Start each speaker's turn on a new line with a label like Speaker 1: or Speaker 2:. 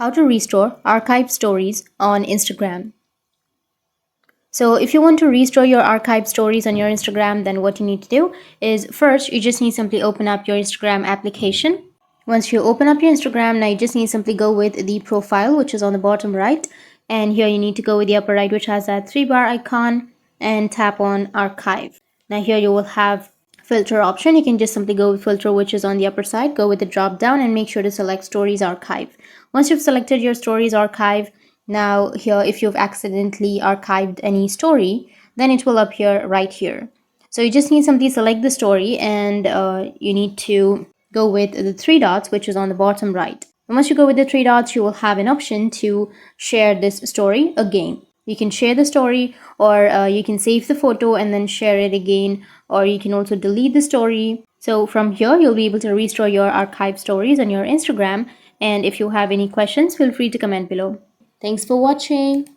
Speaker 1: how to restore archived stories on Instagram. So if you want to restore your archived stories on your Instagram, then what you need to do is first you just need simply open up your Instagram application. Once you open up your Instagram, now you just need simply go with the profile, which is on the bottom right, and here you need to go with the upper right, which has that 3 bar icon, and tap on archive. Now here you will have filter option. You can just simply go with filter, which is on the upper side, go with the drop down and make sure to select stories archive. Once you've selected your stories archive, now here if you've accidentally archived any story, then it will appear right here. So you just need simply select the story, and you need to go with the 3 dots, which is on the bottom right. And once you go with the 3 dots, you will have an option to share this story again. You can share the story, or you can save the photo and then share it again, or you can also delete the story. So from here you'll be able to restore your archive stories on your Instagram. And if you have any questions, feel free to comment below. Thanks for watching.